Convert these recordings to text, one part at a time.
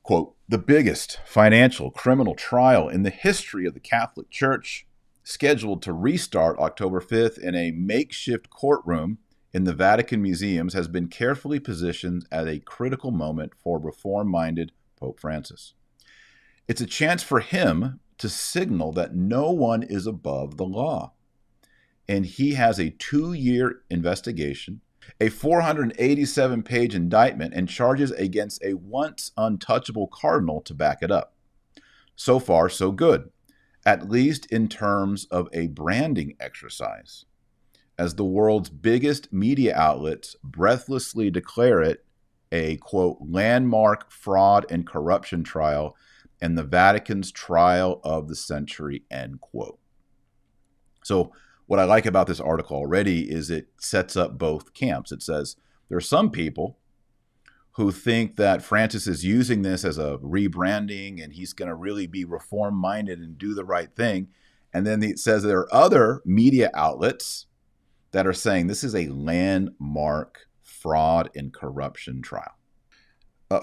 Quote, the biggest financial criminal trial in the history of the Catholic Church, scheduled to restart October 5th in a makeshift courtroom in the Vatican museums, has been carefully positioned at a critical moment for reform-minded Pope Francis. It's a chance for him to signal that no one is above the law. And he has a 2-year investigation, a 487-page indictment, and charges against a once untouchable cardinal to back it up. So far, so good, at least in terms of a branding exercise, as the world's biggest media outlets breathlessly declare it a, quote, landmark fraud and corruption trial and the Vatican's trial of the century, end quote. So what I like about this article already is it sets up both camps. It says there are some people who think that Francis is using this as a rebranding and he's going to really be reform-minded and do the right thing. And then it says there are other media outlets that are saying this is a landmark fraud and corruption trial.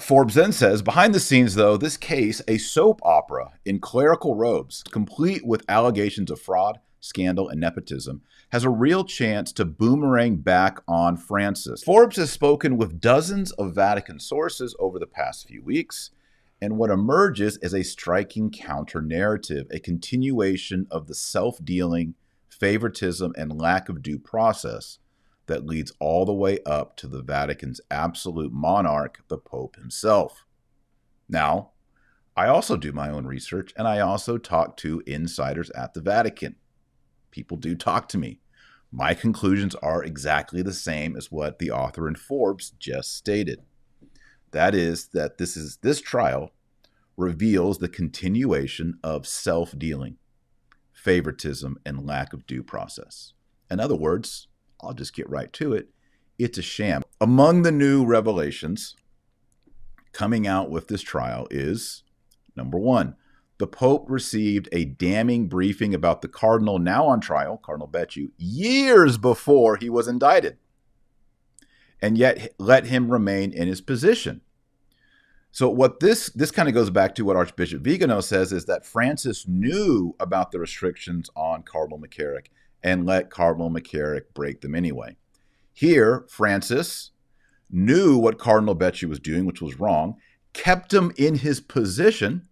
Forbes then says, behind the scenes, though, this case, a soap opera in clerical robes, complete with allegations of fraud, scandal, and nepotism, has a real chance to boomerang back on Francis. Forbes has spoken with dozens of Vatican sources over the past few weeks, and what emerges is a striking counter-narrative, a continuation of the self-dealing, favoritism, and lack of due process that leads all the way up to the Vatican's absolute monarch, the Pope himself. Now, I also do my own research, and I also talk to insiders at the Vatican. People do talk to me. My conclusions are exactly the same as what the author in Forbes just stated. That is that this trial reveals the continuation of self-dealing, favoritism, and lack of due process. In other words, I'll just get right to it. It's a sham. Among the new revelations coming out with this trial is, number one, the Pope received a damning briefing about the cardinal now on trial, Cardinal Becciu, years before he was indicted, and yet let him remain in his position. So what this kind of goes back to what Archbishop Vigano says is that Francis knew about the restrictions on Cardinal McCarrick and let Cardinal McCarrick break them anyway. Here, Francis knew what Cardinal Becciu was doing, which was wrong, kept him in his position,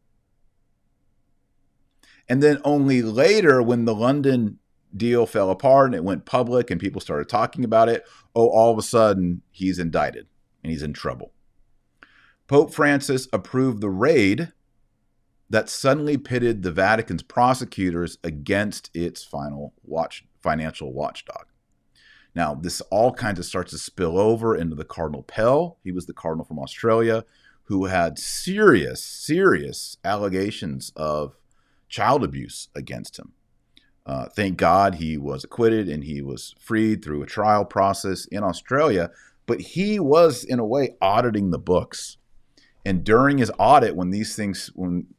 and then only later, when the London deal fell apart and it went public and people started talking about it, all of a sudden he's indicted and he's in trouble. Pope Francis approved the raid that suddenly pitted the Vatican's prosecutors against its financial watchdog. Now, this all kinds of starts to spill over into the Cardinal Pell. He was the cardinal from Australia who had serious allegations of child abuse against him. Thank God he was acquitted and he was freed through a trial process in Australia, but he was, in a way, auditing the books. And during his audit, when these things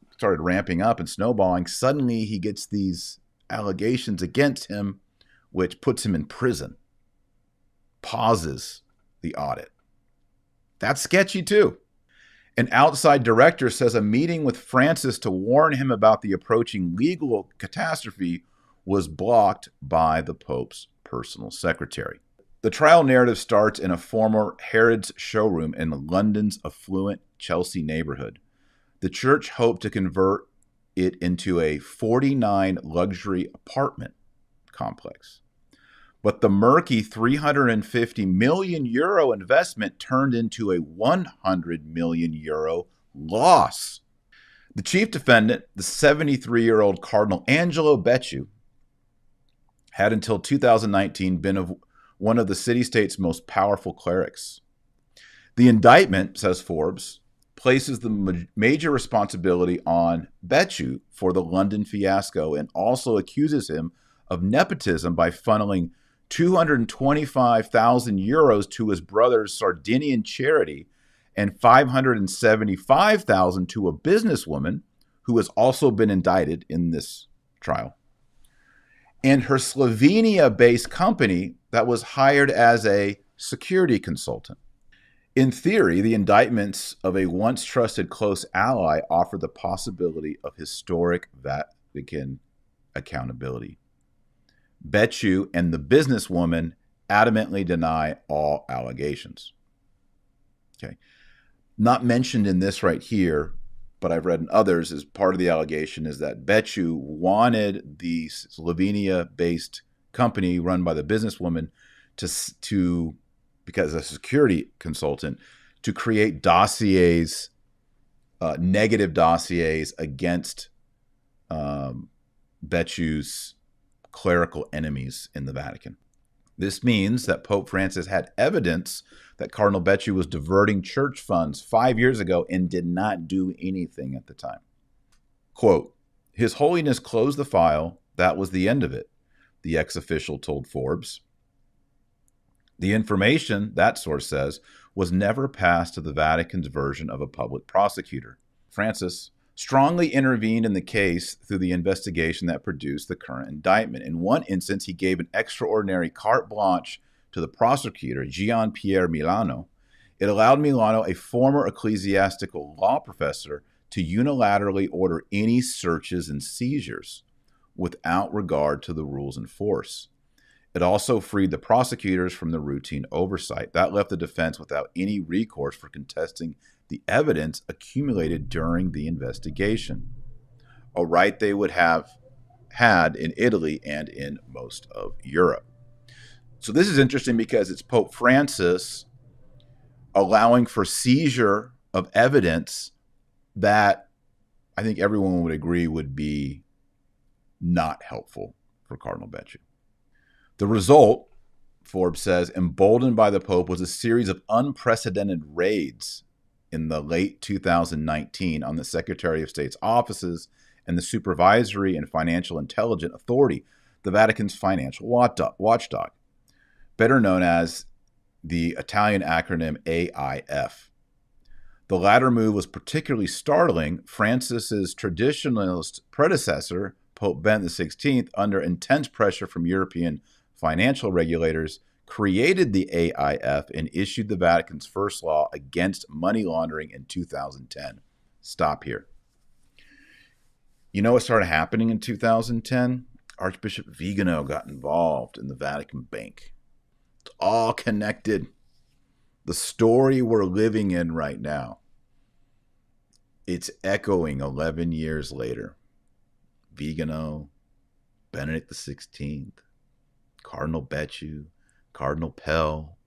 started ramping up and snowballing, suddenly he gets these allegations against him, which puts him in prison, pauses the audit. That's sketchy too. An outside director says a meeting with Francis to warn him about the approaching legal catastrophe was blocked by the Pope's personal secretary. The trial narrative starts in a former Harrods showroom in London's affluent Chelsea neighborhood. The church hoped to convert it into a 49 luxury apartment complex. But the murky 350 million euro investment turned into a 100 million euro loss. The chief defendant, the 73-year-old Cardinal Angelo Becciu, had until 2019 been one of the city-state's most powerful clerics. The indictment, says Forbes, places the major responsibility on Becciu for the London fiasco and also accuses him of nepotism by funneling 225,000 euros to his brother's Sardinian charity and 575,000 to a businesswoman who has also been indicted in this trial, and her Slovenia-based company that was hired as a security consultant. In theory, the indictments of a once trusted close ally offer the possibility of historic Vatican accountability. Becciu and the businesswoman adamantly deny all allegations. Okay. Not mentioned in this right here, but I've read in others, as part of the allegation is that Becciu wanted the Slovenia-based company run by the businesswoman to because a security consultant, to create dossiers, negative dossiers against Becciu's clerical enemies in the Vatican. This means that Pope Francis had evidence that Cardinal Becciu was diverting church funds 5 years ago and did not do anything at the time. Quote, His Holiness closed the file. That was the end of it, the ex-official told Forbes. The information, that source says, was never passed to the Vatican's version of a public prosecutor. Francis strongly intervened in the case through the investigation that produced the current indictment. In one instance, he gave an extraordinary carte blanche to the prosecutor, Gian Pier Milano. It allowed Milano, a former ecclesiastical law professor, to unilaterally order any searches and seizures without regard to the rules in force. It also freed the prosecutors from the routine oversight. That left the defense without any recourse for contesting the evidence accumulated during the investigation, a right they would have had in Italy and in most of Europe. So this is interesting because it's Pope Francis allowing for seizure of evidence that I think everyone would agree would be not helpful for Cardinal Becciu. The result, Forbes says, emboldened by the Pope, was a series of unprecedented raids in the late 2019 on the Secretary of State's offices and the Supervisory and Financial Intelligence Authority, the Vatican's financial watchdog, better known as the Italian acronym AIF. The latter move was particularly startling. Francis's traditionalist predecessor, Pope Benedict XVI, under intense pressure from European financial regulators, created the AIF and issued the Vatican's first law against money laundering in 2010. Stop here. You know what started happening in 2010? Archbishop Vigano got involved in the Vatican Bank. It's all connected. The story we're living in right now, it's echoing 11 years later. Vigano, Benedict XVI, Cardinal Becciu, Cardinal Pell,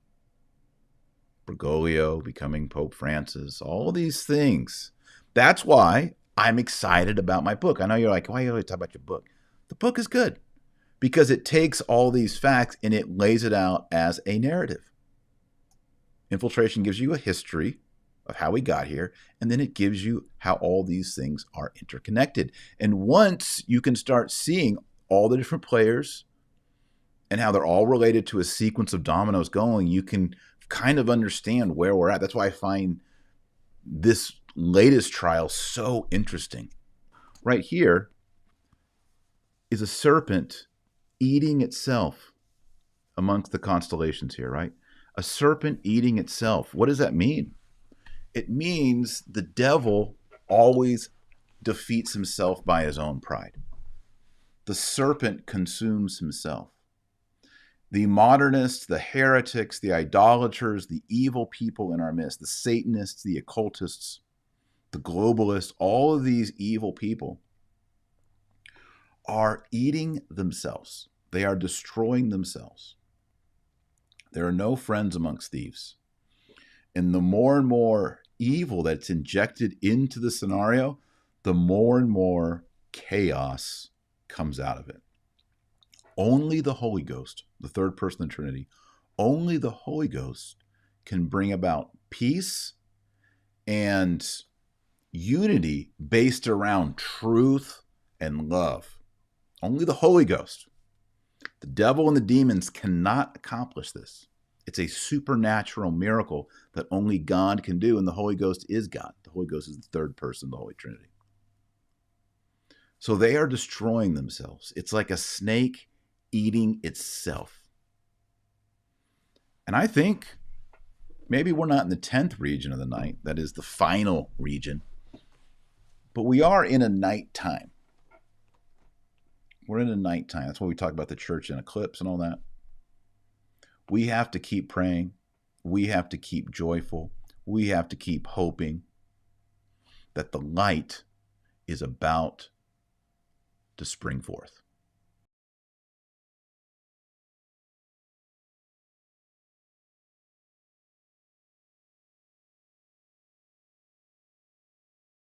Bergoglio becoming Pope Francis, all these things. That's why I'm excited about my book. I know you're like, why you always talk about your book? The book is good because it takes all these facts and it lays it out as a narrative. Infiltration gives you a history of how we got here, and then it gives you how all these things are interconnected. And once you can start seeing all the different players and how they're all related to a sequence of dominoes going, you can kind of understand where we're at. That's why I find this latest trial so interesting. Right here is a serpent eating itself amongst the constellations here, right? A serpent eating itself. What does that mean? It means the devil always defeats himself by his own pride. The serpent consumes himself. The modernists, the heretics, the idolaters, the evil people in our midst, the Satanists, the occultists, the globalists, all of these evil people are eating themselves. They are destroying themselves. There are no friends amongst thieves. And the more and more evil that's injected into the scenario, the more and more chaos comes out of it. Only the Holy Ghost, the third person of the Trinity, only the Holy Ghost can bring about peace and unity based around truth and love. Only the Holy Ghost. The devil and the demons cannot accomplish this. It's a supernatural miracle that only God can do, and the Holy Ghost is God. The Holy Ghost is the third person of the Holy Trinity. So they are destroying themselves. It's like a snake eating itself. And I think Maybe we're not in the 10th region of the night, that is the final region, but we are in a nighttime. We're in a nighttime. That's why we talk about the church in eclipse and all that. We have to keep praying. We have to keep joyful. We have to keep hoping that the light is about to spring forth.